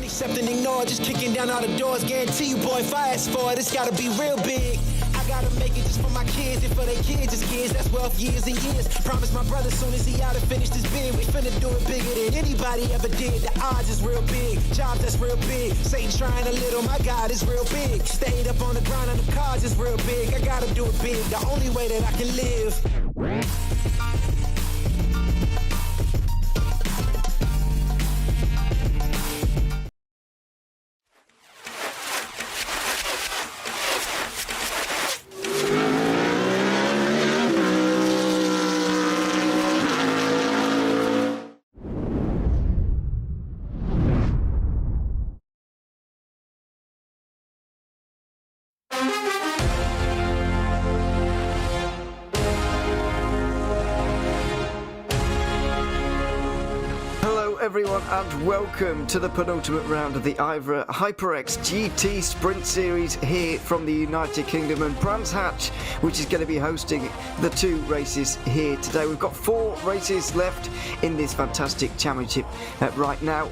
Something ignored, just kicking down all the doors. Guarantee you, boy, if I ask for it, it's gotta be real big. I gotta make it just for my kids and for their kids, just kids. That's wealth, years and years. Promise my brother soon as he out and finish this bid, we finna do it bigger than anybody ever did. The odds is real big, jobs that's real big. Satan trying a little, my God is real big. Stayed up on the grind on the cards is real big. I gotta do it big, the only way that I can live. Everyone, and welcome to the penultimate round of the IVRA HyperX GT Sprint Series here from the United Kingdom, and Brands Hatch, which is going to be hosting the two races here today. We've got 4 races left in this fantastic championship right now.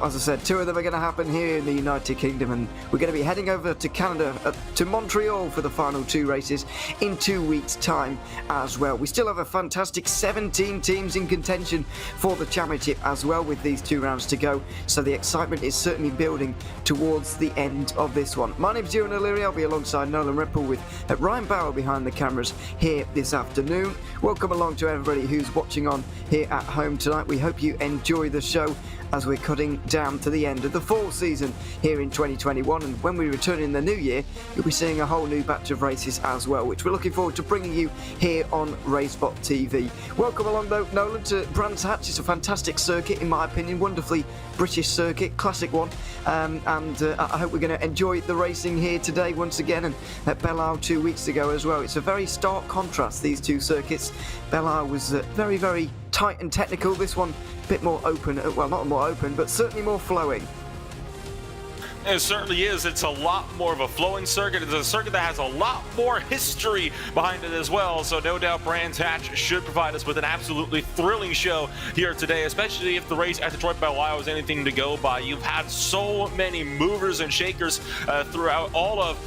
As I said, 2 of them are going to happen here in the United Kingdom, and we're going to be heading over to Canada, to Montreal for the final 2 races in 2 weeks' time as well. We still have a fantastic 17 teams in contention for the championship as well, with these 2 rounds to go, so the excitement is certainly building towards the end of this one. My name's Ewan O'Leary. I'll be alongside Nolan Ripple with Ryan Bauer behind the cameras here this afternoon. Welcome along to everybody who's watching on here at home tonight. We hope you enjoy the show as we're cutting down to the end of the fall season here in 2021, and when we return in the new year, you'll be seeing a whole new batch of races as well, which we're looking forward to bringing you here on RaceBot TV. Welcome along though, Nolan, to Brands Hatch. It's a fantastic circuit in my opinion, wonderfully British circuit, classic one, and I hope we're going to enjoy the racing here today once again, and at Belle Isle 2 weeks ago as well. It's a very stark contrast, these 2 circuits. Belle Isle was very, very tight and technical. This one a bit more open, well, not more open, but certainly more flowing. It certainly is. It's a lot more of a flowing circuit. It's a circuit that has a lot more history behind it as well. So no doubt Brands Hatch should provide us with an absolutely thrilling show here today, especially if the race at Detroit Belle Isle is anything to go by. You've had so many movers and shakers throughout all of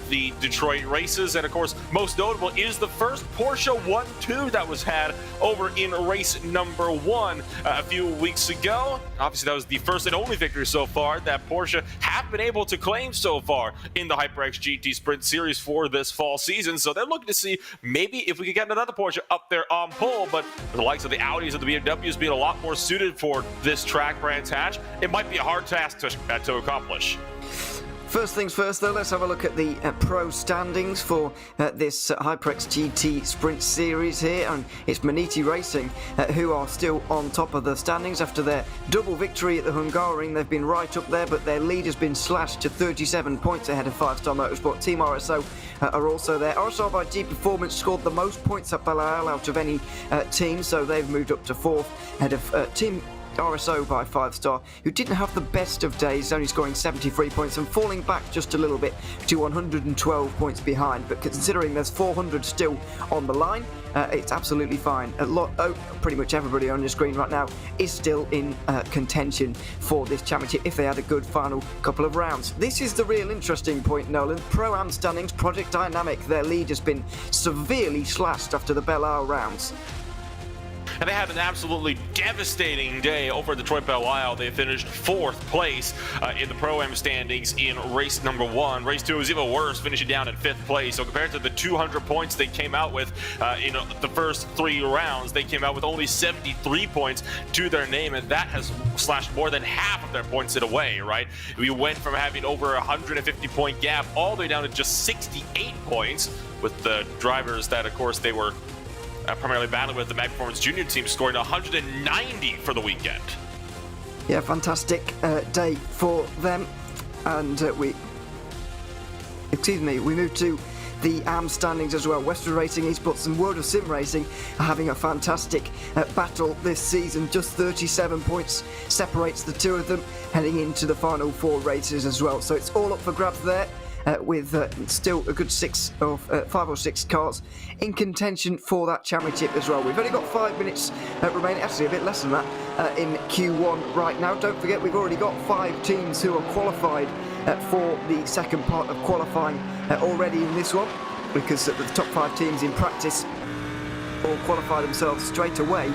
the Detroit races, and of course most notable is the first Porsche 1-2 that was had over in race number 1 a few weeks ago. Obviously that was the first and only victory so far that Porsche have been able to claim so far in the HyperX GT Sprint Series for this fall season, so they're looking to see maybe if we could get another Porsche up there on pole. But with the likes of the Audis and the BMWs being a lot more suited for this track, Brands Hatch, it might be a hard task to accomplish. First things first though, let's have a look at the pro standings for this HyperX GT Sprint Series here, and it's Maniti Racing who are still on top of the standings after their double victory at the Hungaroring. They've been right up there, but their lead has been slashed to 37 points ahead of 5-Star Motorsport. Team RSO are also there. RSO by G Performance scored the most points at Belle Isle out of any team, so they've moved up to 4th ahead of Team RSO by 5-Star, who didn't have the best of days, only scoring 73 points and falling back just a little bit to 112 points behind. But considering there's 400 still on the line, it's absolutely fine. Pretty much everybody on your screen right now is still in contention for this championship if they had a good final couple of rounds. This is the real interesting point, Nolan. Pro-Am standings, Project Dynamic, their lead has been severely slashed after the Belle Isle rounds. and they had an absolutely devastating day over at Detroit Belle Isle. They finished 4th place in the Pro-Am standings in race number 1. Race 2 was even worse, finishing down in 5th place. So compared to the 200 points they came out with in the first 3 rounds, they came out with only 73 points to their name, and that has slashed more than half of their points away, right? We went from having over a 150 point gap all the way down to just 68 points, with the drivers that, of course, they were primarily battling with, the Mag Performance Junior team, scoring 190 for the weekend. Yeah, fantastic day for them. And we move to the AM standings as well. Westwood Racing, Esports and World of Sim Racing are having a fantastic battle this season. Just 37 points separates the two of them heading into the final 4 races as well. So it's all up for grabs there. With still a good 5 or 6 cars in contention for that championship as well. We've only got 5 minutes remaining, actually a bit less than that, in Q1 right now. Don't forget, we've already got 5 teams who are qualified for the second part of qualifying already in this one, because the top 5 teams in practice all qualify themselves straight away,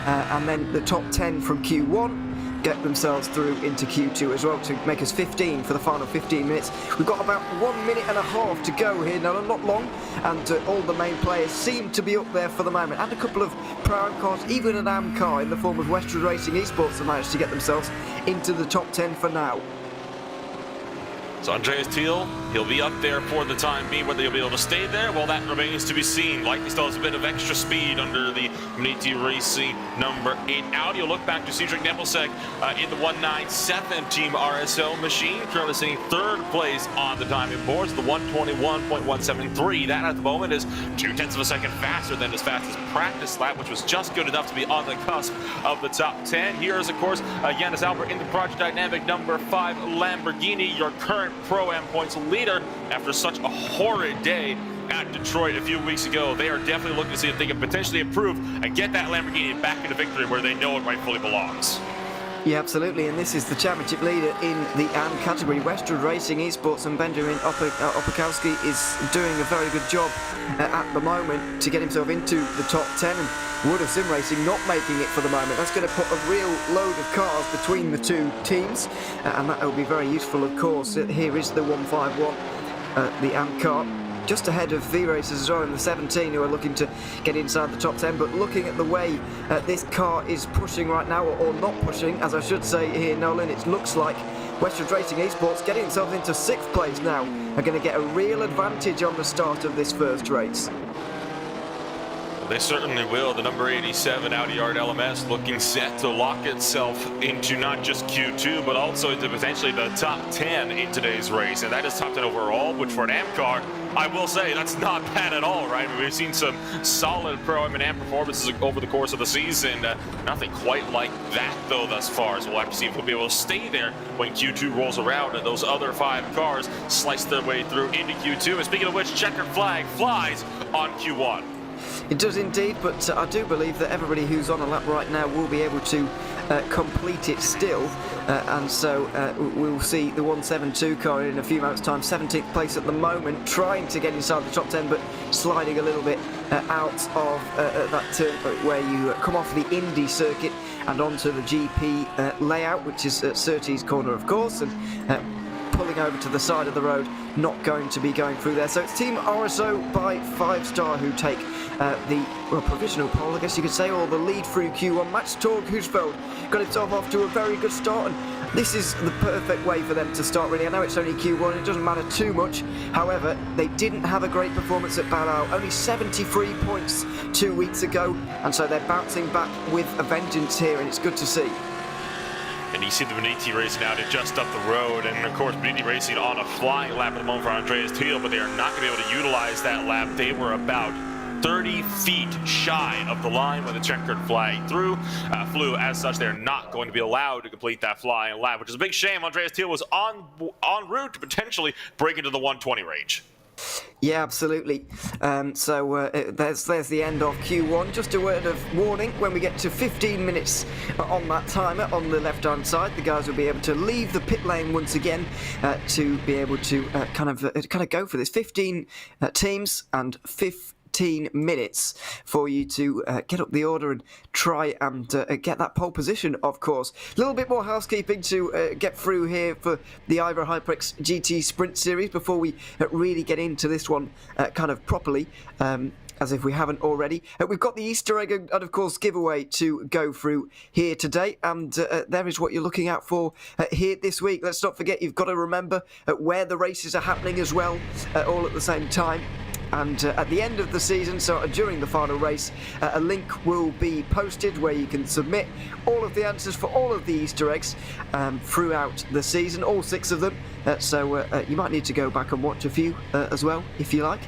and then the top 10 from Q1 get themselves through into Q2 as well, to make us 15 for the final 15 minutes. We've got about 1 minute and a half to go here, not long, and all the main players seem to be up there for the moment, and a couple of Pro-Am cars, even an AM car in the form of Westwood Racing Esports, have managed to get themselves into the top 10 for now. So Andrea Chieza, he'll be up there for the time being. Whether he'll be able to stay there, well, that remains to be seen. Likely still has a bit of extra speed under the Munich Racing number 8 Audi. You'll look back to Cedric Nebelsek in the 197 Team RSO machine, currently sitting 3rd place on the timing boards, the 121.173. That at the moment is 0.2 of a second faster than his fastest practice lap, which was just good enough to be on the cusp of the top 10. Here is, of course, Yannis Albert in the Project Dynamic number 5 Lamborghini, your current Pro-Am points leader after such a horrid day at Detroit a few weeks ago. They are definitely looking to see if they can potentially improve and get that Lamborghini back into victory where they know it rightfully belongs. Yeah, absolutely, and this is the championship leader in the AM category. Westwood Racing Esports and Benjamin Opakowski is doing a very good job at the moment to get himself into the top 10, and World of Sim Racing not making it for the moment. That's going to put a real load of cars between the two teams, and that will be very useful, of course. Here is the 151, the AM car, just ahead of V-Racers as well in the 17, who are looking to get inside the top 10. But looking at the way this car is pushing right now, or not pushing, as I should say here, Nolan, it looks like Westwood Racing Esports getting themselves into 6th place now are going to get a real advantage on the start of this first race. They certainly will. The number 87 Audi Yard LMS looking set to lock itself into not just Q2, but also into potentially the top 10 in today's race. And that is top 10 overall, which for an AM car, I will say that's not bad at all, right? We've seen some solid Pro-Am and AM performances over the course of the season. Nothing quite like that, though, thus far. So we'll have to see if we'll be able to stay there when Q2 rolls around and those other 5 cars slice their way through into Q2. And speaking of which, checkered flag flies on Q1. It does indeed, but I do believe that everybody who's on a lap right now will be able to complete it still, and so we'll see the 172 car in a few moments' time, 17th place at the moment, trying to get inside the top 10, but sliding a little bit out of that turn where you come off the Indy circuit and onto the GP layout, which is at Surtees Corner, of course, and pulling over to the side of the road, not going to be going through there. So it's Team RSO by 5 Star who take the provisional pole, I guess you could say, or the lead through Q1. Max Torg Husfeld got himself off to a very good start, and this is the perfect way for them to start, really. I know it's only Q1, it doesn't matter too much. However, they didn't have a great performance at Belle Isle, only 73 points 2 weeks ago, and so they're bouncing back with a vengeance here, and it's good to see. And you see the Munich Racing out just up the road, and of course Munich Racing on a flying lap at the moment for Andrea Chieza, but they are not going to be able to utilize that lap. They were about 30 feet shy of the line when the checkered flag flew. As such, they're not going to be allowed to complete that flying lap, which is a big shame. Andrea Chieza was en route to potentially break into the 120 range. Yeah, absolutely. So there's the end of Q1. Just a word of warning, when we get to 15 minutes on that timer on the left-hand side, the guys will be able to leave the pit lane once again to be able to kind of go for this. 15 teams and 15 minutes for you to get up the order and try and get that pole position, of course. A little bit more housekeeping to get through here for the IVRA HyperX GT Sprint Series before we really get into this one kind of properly. As if we haven't already. We've got the Easter egg and of course giveaway to go through here today, and there is what you're looking out for here this week. Let's not forget, you've got to remember where the races are happening as well, all at the same time. And at the end of the season, so during the final race, a link will be posted where you can submit all of the answers for all of the Easter eggs throughout the season, all 6 of them. So you might need to go back and watch a few as well, if you like,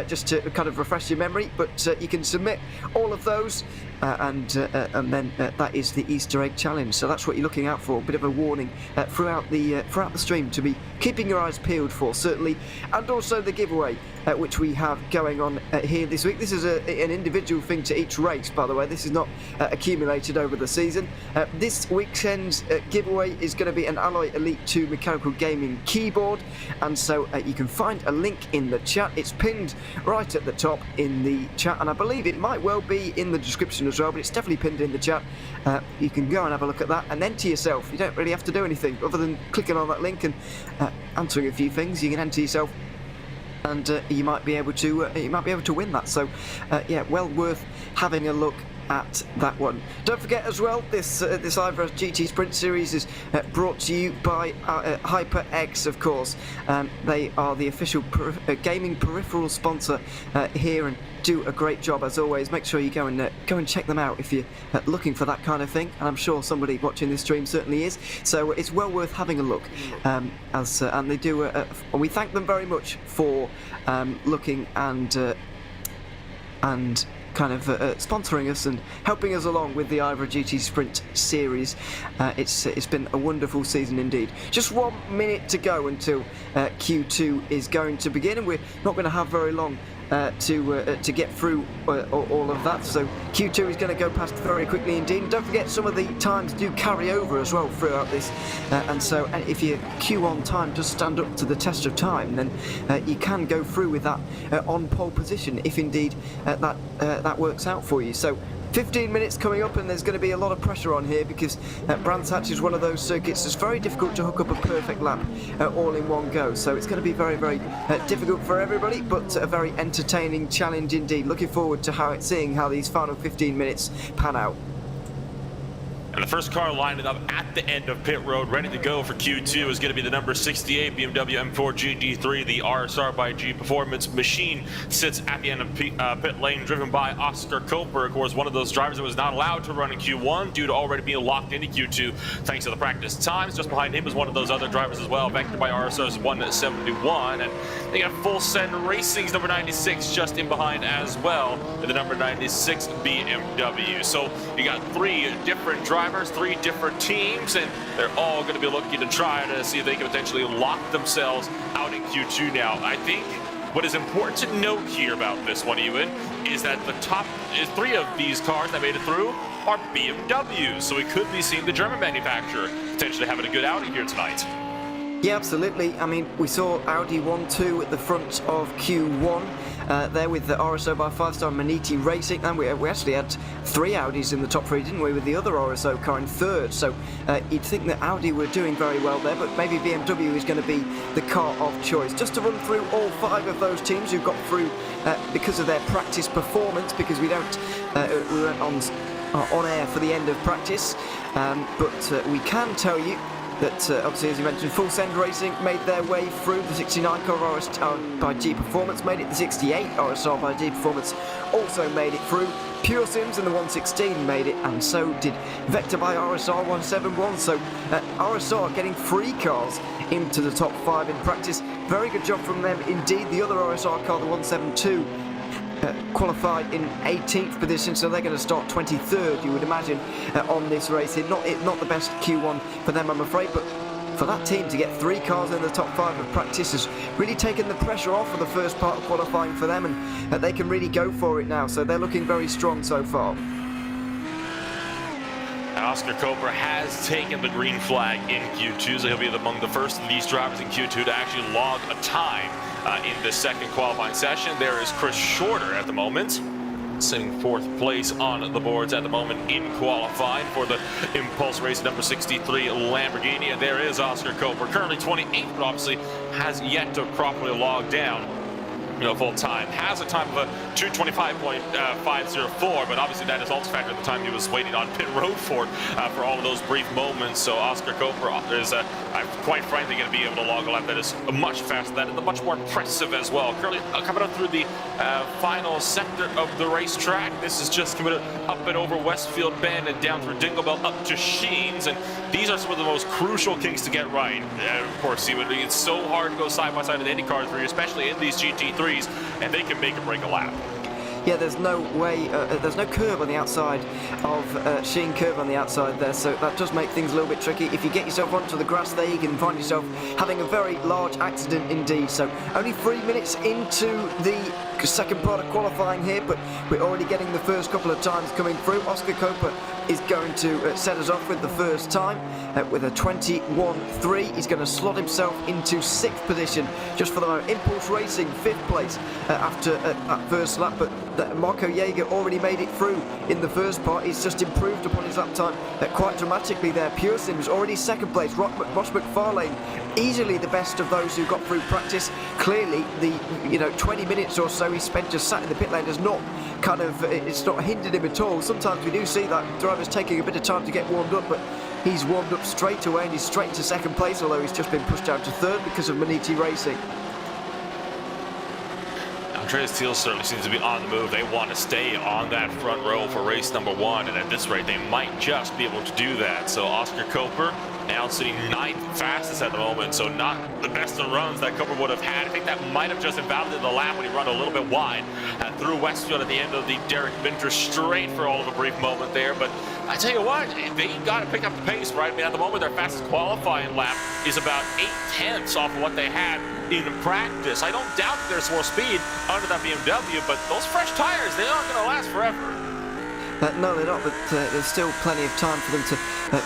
just to kind of refresh your memory. But you can submit all of those, and then that is the Easter egg challenge. So that's what you're looking out for. A bit of a warning throughout the stream to be keeping your eyes peeled for, certainly, and also the giveaway which we have going on here this week. This is an individual thing to each race, by the way. This is not accumulated over the season. This weekend's giveaway is going to be an Alloy Elite 2 mechanical gaming keyboard, and so you can find a link in the chat. It's pinned right at the top in the chat, and I believe it might well be in the description as well, but it's definitely pinned in the chat. You can go and have a look at that and enter yourself. You don't really have to do anything other than clicking on that link and answering a few things. You can enter yourself, and you might be able to win that. So yeah, well worth having a look at that one. Don't forget as well, this IVRA GT Sprint Series is brought to you by HyperX, of course. They are the official gaming peripheral sponsor here, and do a great job as always. Make sure you go and check them out if you're looking for that kind of thing, and I'm sure somebody watching this stream certainly is. So it's well worth having a look. And they do. We thank them very much for looking and kind of sponsoring us and helping us along with the IVRA GT Sprint Series. It's been a wonderful season indeed. Just 1 minute to go until Q2 is going to begin, and we're not going to have very long to get through all of that. So Q2 is going to go past very quickly indeed. And don't forget, some of the times do carry over as well throughout this, and so if your Q1 time does stand up to the test of time, then you can go through with that on pole position if indeed that works out for you. So 15 minutes coming up, and there's going to be a lot of pressure on here because Brands Hatch is one of those circuits that's very difficult to hook up a perfect lap all in one go. So it's going to be very, very difficult for everybody, but a very entertaining challenge indeed. Looking forward to seeing how these final 15 minutes pan out. And the first car lining up at the end of pit road, ready to go for Q2, is going to be the number 68 BMW M4 GT3. The RSR by G Performance machine sits at the end of pit lane, driven by Oscar Koper. Of course, one of those drivers that was not allowed to run in Q1 due to already being locked into Q2 thanks to the practice times. Just behind him is one of those other drivers as well, vectored by RSR's 171. And they got Full Send Racing's number 96 just in behind as well, and the number 96 BMW. So you got 3 different drivers, 3 different teams, and they're all going to be looking to try to see if they can potentially lock themselves out in Q2 now. I think what is important to note here about this one, Ewan, is that the top 3 of these cars that made it through are BMWs, so we could be seeing the German manufacturer potentially having a good outing here tonight. Yeah, absolutely. I mean, we saw Audi 1-2 at the front of Q1 there with the RSO by 5-star Maniti Racing, and we actually had 3 Audis in the top 3, didn't we, with the other RSO car in 3rd. So you'd think that Audi were doing very well there, but maybe BMW is going to be the car of choice. Just to run through all 5 of those teams who got through because of their practice performance, because we weren't on air for the end of practice, but we can tell you that obviously, as you mentioned, Full Send Racing made their way through. The 69 car RSR by G Performance made it. The 68 RSR by G Performance also made it through. Pure Sims and the 116 made it, and so did Vector by RSR 171. So RSR getting 3 cars into the top 5 in practice. Very good job from them indeed. The other RSR car, the 172, qualified in 18th position, so they're going to start 23rd, you would imagine, on this race. Not the best Q1 for them, I'm afraid, but for that team to get 3 cars in the top 5 of practice has really taken the pressure off for the first part of qualifying for them, and they can really go for it now, so they're looking very strong so far. And Oscar Koper has taken the green flag in Q2, so he'll be among the first of these drivers in Q2 to actually log a time in the second qualifying session. There is Chris Shorter at the moment, sitting 4th place on the boards at the moment in qualifying for the Impulse Race number 63 Lamborghini. And there is Oscar Koper, currently 28th, but obviously has yet to properly log down full time. Has a time of a 2:25.504, but obviously that is also factored in the time he was waiting on pit road for all of those brief moments. So Oscar Koper is quite frankly going to be able to log a lap that is much faster than and much more impressive as well. Currently coming up through the final sector of the racetrack. This is just coming up and over Westfield Bend and down through Dingle Bell up to Sheens, and these are some of the most crucial kinks to get right. Of course, it's so hard to go side by side with any car for you, especially in these GT3s, and they can make or break a lap. Yeah, there's no way, there's no curve on the outside of Sheen curve on the outside there, so that does make things a little bit tricky. If you get yourself onto the grass there, you can find yourself having a very large accident indeed. So only 3 minutes into the second part of qualifying here, but we're already getting the first couple of times coming through. Oscar Koper is going to set us off with the first time with a 21.3. He's going to slot himself into 6th position just for the moment. Impulse Racing 5th place after that first lap, but Marco Jaeger already made it through in the first part. He's just improved upon his lap time quite dramatically there. Pure Sims already 2nd place. Ross McFarlane easily the best of those who got through practice. Clearly the 20 minutes or so he spent just sat in the pit lane has not it's not hindered him at all. Sometimes we do see that drivers taking a bit of time to get warmed up, but he's warmed up straight away and he's straight into 2nd place, although he's just been pushed down to 3rd because of Maniti Racing. Andrea Chieza certainly seems to be on the move. They want to stay on that front row for race number 1, and at this rate they might just be able to do that. So Oscar Koper now sitting 9th fastest at the moment, so not the best of runs that Koper would have had. I think that might have just invalidated the lap when he ran a little bit wide through Westfield at the end of the Derek Minter straight for all of a brief moment there. But I tell you what, they got to pick up the pace, right? I mean, at the moment their fastest qualifying lap is about 8/10 off of what they had in practice. I don't doubt that there's more speed under that BMW, but those fresh tires, they aren't going to last forever. No, they're not, but there's still plenty of time for them to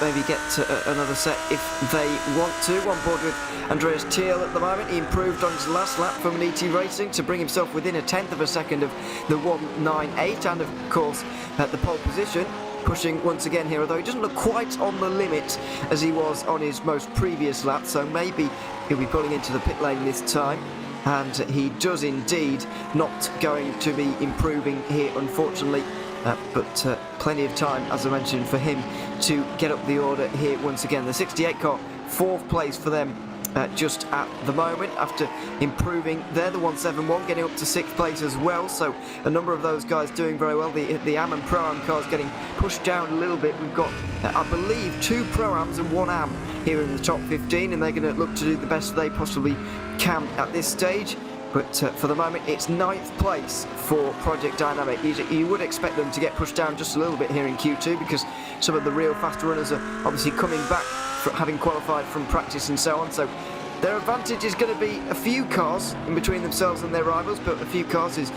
maybe get another set if they want to. On board with Andreas Thiel at the moment. He improved on his last lap for Maniti Racing to bring himself within a 1/10 of a second of the 1.98, and of course at the pole position, pushing once again here, although he doesn't look quite on the limit as he was on his most previous lap, so maybe he'll be pulling into the pit lane this time. And he does indeed, not going to be improving here unfortunately. But plenty of time, as I mentioned, for him to get up the order here once again. The 68 car, 4th place for them just at the moment after improving there. The 171 getting up to 6th place as well, so a number of those guys doing very well. The AM and Pro-Am cars getting pushed down a little bit. We've got, I believe, 2 Pro-Ams and 1 AM here in the top 15, and they're going to look to do the best they possibly can at this stage. But for the moment, it's 9th place for Project Dynamic. You would expect them to get pushed down just a little bit here in Q2 because some of the real fast runners are obviously coming back from having qualified from practice and so on. So their advantage is going to be a few cars in between themselves and their rivals, but a few cars is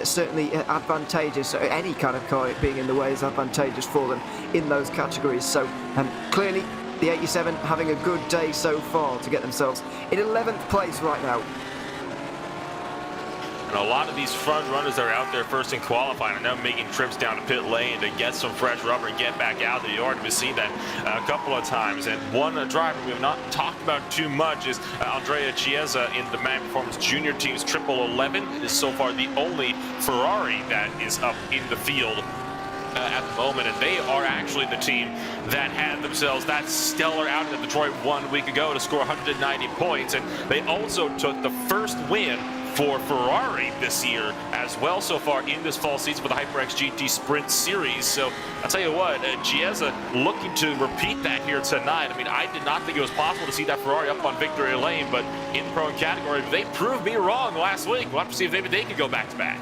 certainly advantageous. So any kind of car being in the way is advantageous for them in those categories. So clearly, the 87 having a good day so far to get themselves in 11th place right now. And a lot of these front runners that are out there first in qualifying are now making trips down to pit lane to get some fresh rubber and get back out there. You already seen that a couple of times. And one driver we have not talked about too much is Andrea Chieza in the Man Performance Junior Team's 1111. It is so far the only Ferrari that is up in the field at the moment, and they are actually the team that had themselves that stellar outing at Detroit 1 week ago to score 190 points, and they also took the first win for Ferrari this year as well so far in this fall season for the HyperX GT Sprint Series. So I'll tell you what, Chieza looking to repeat that here tonight. I mean, I did not think it was possible to see that Ferrari up on victory lane, but in the Pro category, they proved me wrong last week. We'll have to see if maybe they could go back-to-back.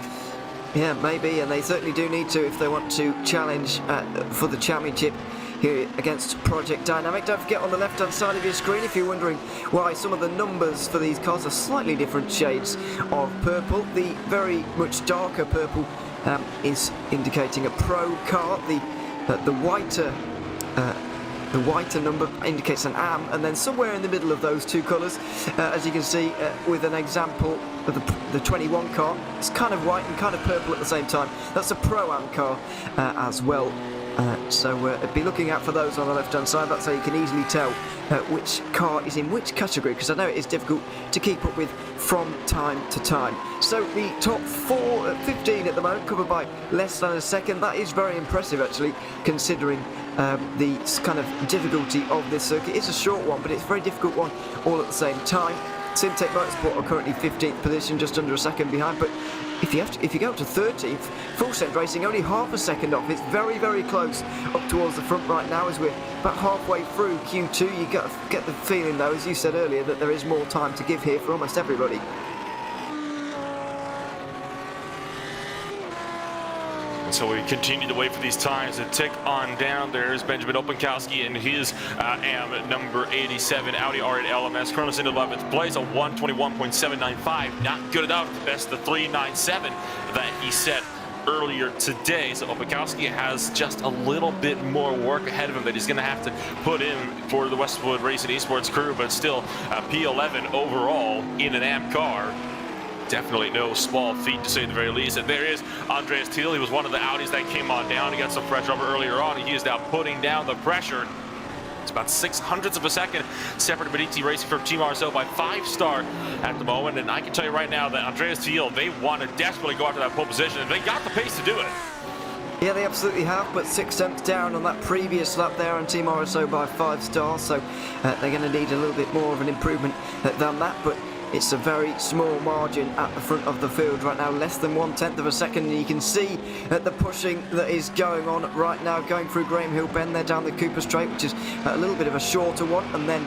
Yeah, maybe, and they certainly do need to if they want to challenge for the championship here against Project Dynamic. Don't forget, on the left-hand side of your screen, if you're wondering why some of the numbers for these cars are slightly different shades of purple, the very much darker purple is indicating a Pro car. The whiter The whiter number indicates an AM, and then somewhere in the middle of those two colours, as you can see with an example of the 21 car, it's kind of white and kind of purple at the same time. That's a Pro-Am car as well. So be looking out for those on the left-hand side. That's how you can easily tell which car is in which category, because I know it is difficult to keep up with from time to time. So the top 15 at the moment, covered by less than a second. That is very impressive, actually, considering the kind of difficulty of this circuit. It's a short one, but it's a very difficult one all at the same time. Simtech Motorsport are currently 15th position, just under a second behind, but if you go up to 13th, Full Send Racing only half a second off. It's very, very close up towards the front right now as we're about halfway through Q2. You get the feeling, though, as you said earlier, that there is more time to give here for almost everybody. So we continue to wait for these times to tick on down. There's Benjamin Openkowski in his AM number 87 Audi R8 LMS. Kronos into 11th place, a 121.795. Not good enough. Best the 397 that he set earlier today. So Openkowski has just a little bit more work ahead of him that he's going to have to put in for the Westwood Racing Esports crew, but still P11 overall in an AM car. Definitely no small feat, to say the very least. And there is Andrea Chieza. He was one of the Audis that came on down. He got some pressure over earlier on. He is now putting down the pressure. It's about 0.06 of a second separate Medici Racing from Team RSO by 5-star at the moment. And I can tell you right now that Andrea Chieza, they want to desperately go after that pole position, and they got the pace to do it. Yeah, they absolutely have, but 6 tenths down on that previous lap there on Team RSO by 5 stars, so they're going to need a little bit more of an improvement than that, but it's a very small margin at the front of the field right now, less than 1/10 of a second, and you can see the pushing that is going on right now, going through Graham Hill Bend there down the Cooper Straight, which is a little bit of a shorter one, and then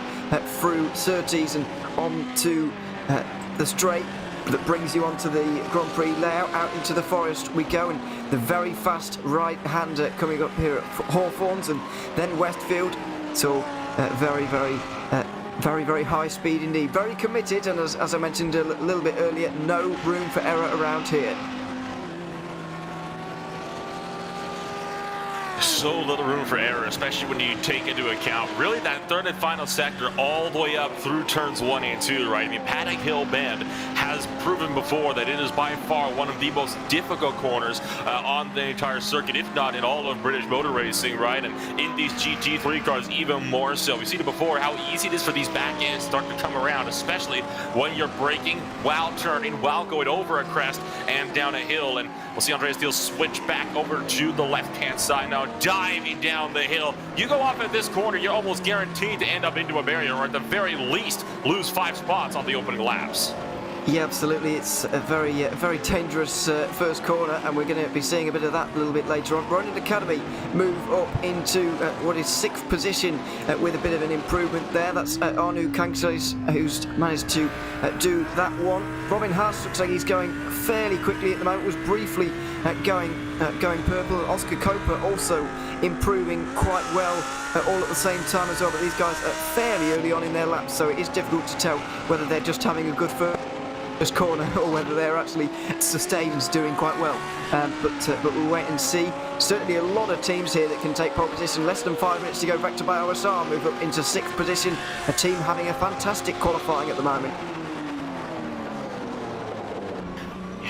through Surtees and on to the straight that brings you onto the Grand Prix layout. Out into the forest we go, and the very fast right-hander coming up here at Hawthorns and then Westfield. So very, very high speed indeed. Very committed, and as I mentioned a little bit earlier, no room for error around here. So little room for error, especially when you take into account really that third and final sector all the way up through turns 1 and 2, right? I mean, Paddock Hill Bend has proven before that it is by far one of the most difficult corners on the entire circuit, if not in all of British motor racing, right? And in these GT3 cars, even more so. We've seen it before, how easy it is for these back ends start to come around, especially when you're braking while turning, while going over a crest and down a hill. And we'll see Andrea Chieza switch back over to the left-hand side now, diving down the hill. You go off at this corner, you're almost guaranteed to end up into a barrier, or at the very least lose 5 spots on the opening laps. Yeah, absolutely. It's a very dangerous first corner, and we're going to be seeing a bit of that a little bit later on. Ronin Academy move up into what is 6th position with a bit of an improvement there. That's Arnu Kankselis, who's managed to do that one. Robin Haas looks like he's going fairly quickly at the moment, was briefly going purple. Oscar Coper also improving quite well all at the same time as well, but these guys are fairly early on in their laps, so it is difficult to tell whether they're just having a good first corner or whether they're actually sustained doing quite well, but we'll wait and see. Certainly a lot of teams here that can take pole position. Less than 5 minutes to go. Back to BioSR, move up into 6th position, a team having a fantastic qualifying at the moment.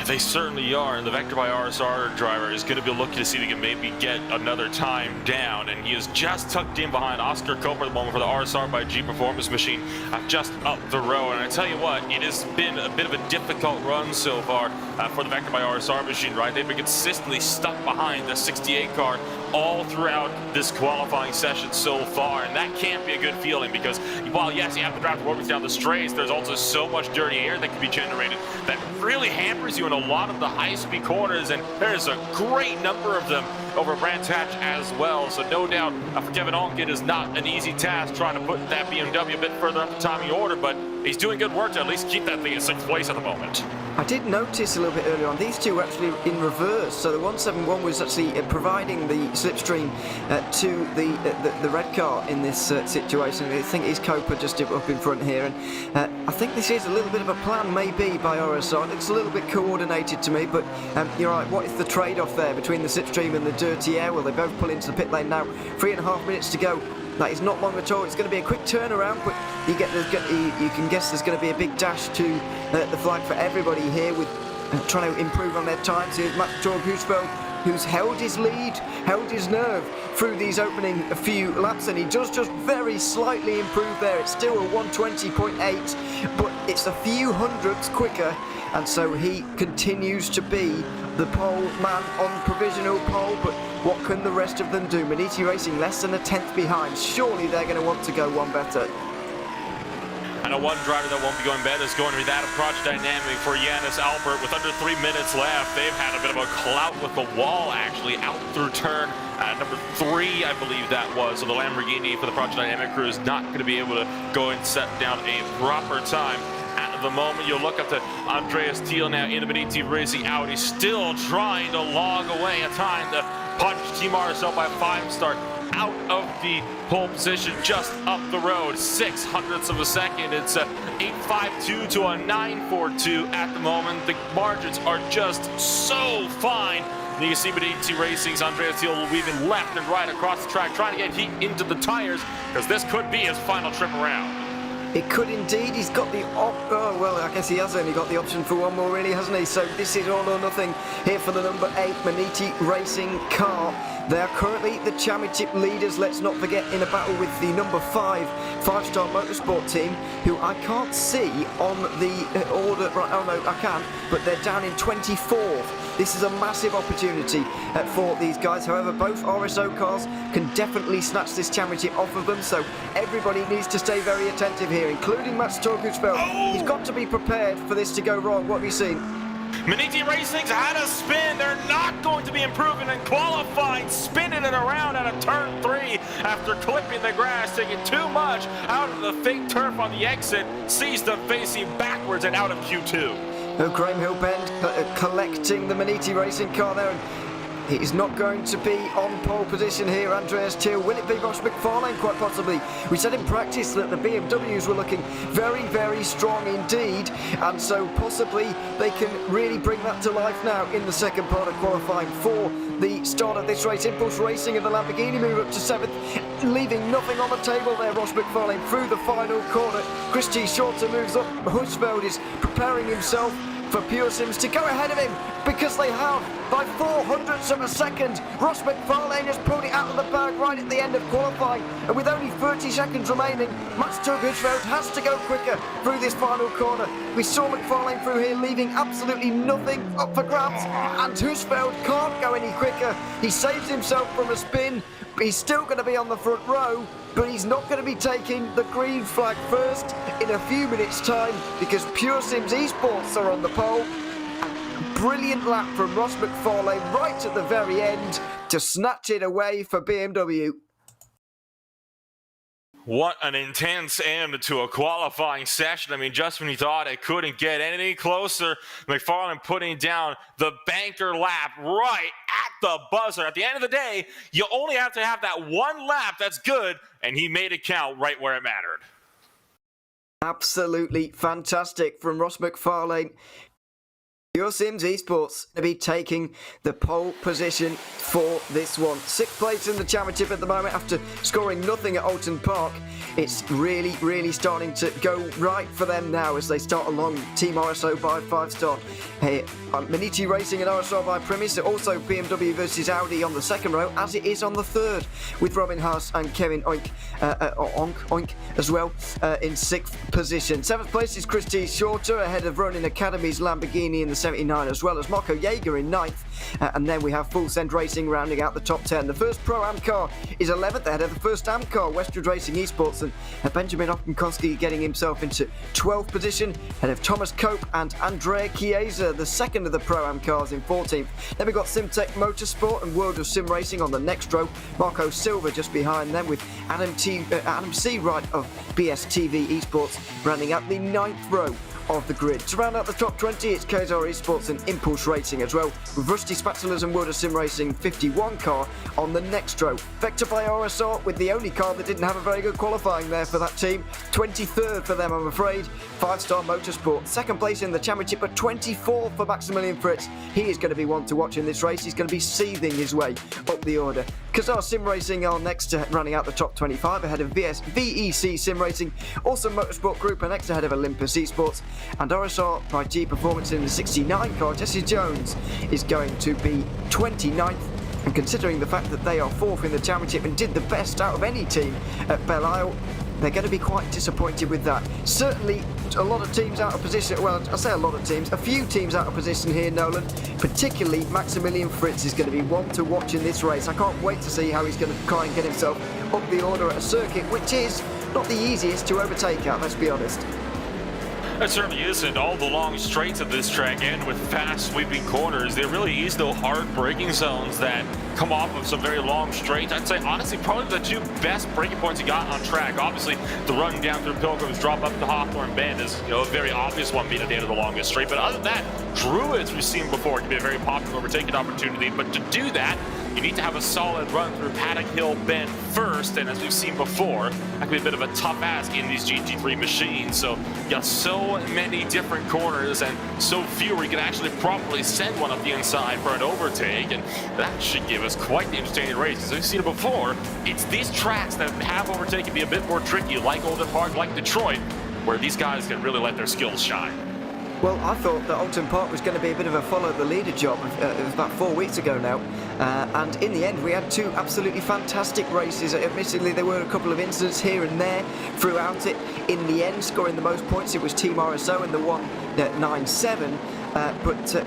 They certainly are, and the Vector by RSR driver is going to be looking to see if he can maybe get another time down, and he is just tucked in behind Oscar Coper at the moment for the RSR by G Performance Machine just up the road. And I tell you what, it has been a bit of a difficult run so far for the Vector by RSR machine, right? They've been consistently stuck behind the 68 car all throughout this qualifying session so far, and that can't be a good feeling, because while yes, you have to drive the roads down the straights, there's also so much dirty air that can be generated that really hampers you in a lot of the high-speed corners, and there's a great number of them over Brands Hatch as well. So no doubt for Kevin Onk, it is not an easy task trying to put that BMW a bit further up the timing order, but he's doing good work to at least keep that thing in 6th place at the moment. I did notice a little bit earlier on, these two were actually in reverse. So the 171 was actually providing the slipstream to the red car in this situation. I think it's Copeland just up in front here. And I think this is a little bit of a plan, maybe, by RSI. It looks a little bit coordinated to me, but you're right. What is the trade-off there between the slipstream and the dirty air? Well, they both pull into the pit lane now. 3.5 minutes to go. That is not long at all. It's going to be a quick turnaround, but you can guess there's going to be a big dash to the flag for everybody here with trying to improve on their times. Here's Max Husfeld, who's held his lead, held his nerve through these opening few laps, and he does just very slightly improve there. It's still a 120.8, but it's a few hundredths quicker, and so he continues to be the pole man on provisional pole. But what can the rest of them do? Munich Racing less than a tenth behind. Surely they're going to want to go one better. And one driver that won't be going better is going to be that approach dynamic for Yannis Albert. With under 3 minutes left, they've had a bit of a clout with the wall, actually, out through turn number 3, I believe that was. So the Lamborghini for the Project Dynamic crew is not going to be able to go and set down a proper time. At the moment, you'll look up to Andrea Chieza now in the Munich Racing Audi, still trying to log away a time to punch Team RSL by 5 start out of the pole position just up the road. 600ths of a second. It's a 8.52 to a 9.42 at the moment. The margins are just so fine. And you can see Munich Racing's Andrea Chieza weaving left and right across the track, trying to get heat into the tires, because this could be his final trip around. It could indeed. He's got the well, I guess he has only got the option for one more, really, hasn't he? So this is all or nothing here for the number 8 Munich Racing car. They are currently the championship leaders, let's not forget, in a battle with the number 5-star motorsport team, who I can't see on the order. Right, oh no, I can, but they're down in 24th. This is a massive opportunity for these guys. However, both RSO cars can definitely snatch this championship off of them, so everybody needs to stay very attentive here, including Mats Torgusfeld. He's got to be prepared for this to go wrong. What have you seen? Munich Racing's had a spin. They're not going to be improving in qualifying, spinning it around out of turn 3 after clipping the grass, taking too much out of the fake turf on the exit, sees them facing backwards and out of Q2. Graham Hillbend collecting the Munich Racing car there, and he's not going to be on pole position here. Andreas Thiel. Will it be Ross McFarlane? Quite possibly. We said in practice that the BMWs were looking very, very strong indeed, and so possibly they can really bring that to life now in the second part of qualifying for the start of this race. Impulse Racing and the Lamborghini move up to 7th, leaving nothing on the table there. Ross McFarlane through the final corner. Christy Shorter moves up. Husfeld is preparing himself for Pure Sims to go ahead of him, because they have by 400ths of a second. Ross McFarlane has pulled it out of the bag right at the end of qualifying, and with only 30 seconds remaining, Mats Torgusfeld has to go quicker through this final corner. We saw McFarlane through here leaving absolutely nothing up for grabs, and Husfeld can't go any quicker. He saves himself from a spin. He's still going to be on the front row, but he's not going to be taking the green flag first in a few minutes' time, because Pure Sims Esports are on the pole. Brilliant lap from Ross McFarlane right at the very end to snatch it away for BMW. What an intense end to a qualifying session. I mean, just when you thought it couldn't get any closer, McFarlane putting down the banker lap right at the buzzer. At the end of the day, you only have to have that one lap that's good, and he made it count right where it mattered. Absolutely fantastic from Ross McFarlane. Pure Sims Esports to be taking the pole position for this one. 6th place in the championship at the moment after scoring nothing at Alton Park. It's really, really starting to go right for them now as they start along Team RSO by 5-star. Hey, Munich Racing and RSO by Primus, also BMW versus Audi on the second row, as it is on the third, with Robin Haas and Kevin Oink as well in 6th position. 7th place is Christy Shorter ahead of Ronin Academy's Lamborghini in the 79, as well as Marco Jaeger in 9th. And then we have Full Send Racing rounding out the top 10. The first Pro-Am car is 11th ahead of the first Am car, Westwood Racing Esports, and Benjamin Oppenkoski getting himself into 12th position ahead of Thomas Cope and Andrea Chieza, the second of the Pro-Am cars, in 14th. Then we've got Simtech Motorsport and World of Sim Racing on the next row. Marco Silva just behind them, with Adam C. Wright of BSTV Esports rounding out the 9th row of the grid. To round out the top 20, it's KZR Esports and Impulse Racing as well, with Rusty Spatulas and World of Sim Racing 51 car on the next row. Vector by RSR with the only car that didn't have a very good qualifying there for that team. 23rd for them, I'm afraid. 5-Star Motorsport, second place in the championship, but 24th for Maximilian Fritz. He is going to be one to watch in this race. He's going to be seething his way up the order. KZR Sim Racing are next to running out the top 25 ahead of VEC Sim Racing. Also Motorsport Group are next ahead of Olympus Esports. And RSR by G Performance in the 69 car, Jesse Jones, is going to be 29th. And considering the fact that they are 4th in the championship and did the best out of any team at Belle Isle, they're going to be quite disappointed with that. Certainly a lot of teams out of position. Well, I say a lot of teams, a few teams out of position here, Nolan. Particularly Maximilian Fritz is going to be one to watch in this race. I can't wait to see how he's going to try and get himself up the order at a circuit which is not the easiest to overtake at, let's be honest. It certainly isn't. All the long straights of this track end with fast sweeping corners. There really is no hard braking zones that come off of some very long straights. I'd say, honestly, probably the two best braking points you got on track. Obviously, the run down through Pilgrim's drop up to Hawthorne Bend is, a very obvious one being at the end of the longest straight. But other than that, Druids we've seen before can be a very popular overtaking opportunity. But to do that, you need to have a solid run through Paddock Hill Bend first, and as we've seen before, that can be a bit of a tough ask in these GT3 machines. So you got so many different corners and so few where you can actually properly send one up the inside for an overtake, and that should give us quite the entertaining race. As we've seen it before, it's these tracks that have overtaken be a bit more tricky, like Oldham Park, like Detroit, where these guys can really let their skills shine. Well, I thought that Oldham Park was going to be a bit of a follow-the-leader job. It was about 4 weeks ago now. And in the end, we had two absolutely fantastic races. Admittedly, there were a couple of incidents here and there throughout it. In the end, scoring the most points, it was Team RSO in the 1.97.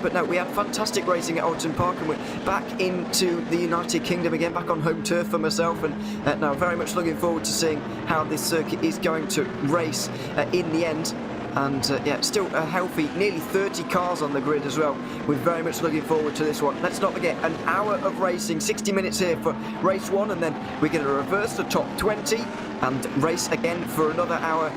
But no, we had fantastic racing at Oldham Park, and we're back into the United Kingdom again, back on home turf for myself. And now very much looking forward to seeing how this circuit is going to race in the end. And still a healthy, nearly 30 cars on the grid as well. We're very much looking forward to this one. Let's not forget, an hour of racing, 60 minutes here for race 1, and then we're going to reverse the top 20 and race again for another hour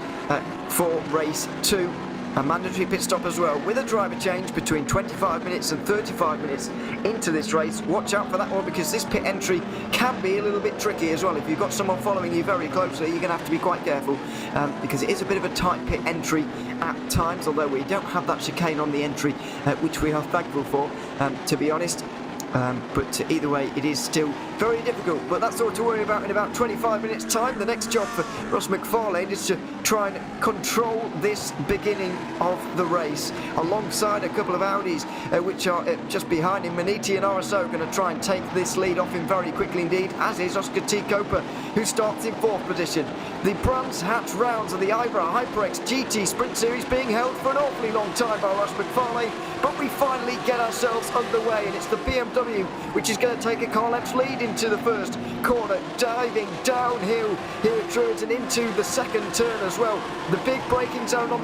for race 2. A mandatory pit stop as well, with a driver change between 25 minutes and 35 minutes into this race. Watch out for that one, because this pit entry can be a little bit tricky as well. If you've got someone following you very closely, you're going to have to be quite careful, because it is a bit of a tight pit entry at times, although we don't have that chicane on the entry, which we are thankful for, to be honest. But either way, it is still very difficult. But that's all to worry about in about 25 minutes' time. The next job for Ross McFarlane is to try and control this beginning of the race, alongside a couple of Audis, which are just behind him. Maniti and RSO going to try and take this lead off him very quickly indeed, as is Oscar T. Coper, who starts in 4th position. The Brands Hatch rounds of the IVRA HyperX GT Sprint Series being held for an awfully long time by Ross McFarlane, but we finally get ourselves underway, and it's the BMW which is going to take a car length's lead into the first corner, diving downhill here at Druids and into the second turn as well. The big braking zone on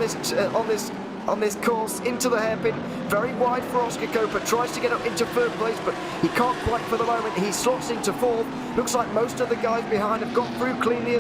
this course, into the hairpin, very wide for Oscar Coper, tries to get up into 3rd place, but he can't quite for the moment. He slots into 4th. Looks like most of the guys behind have got through cleanly as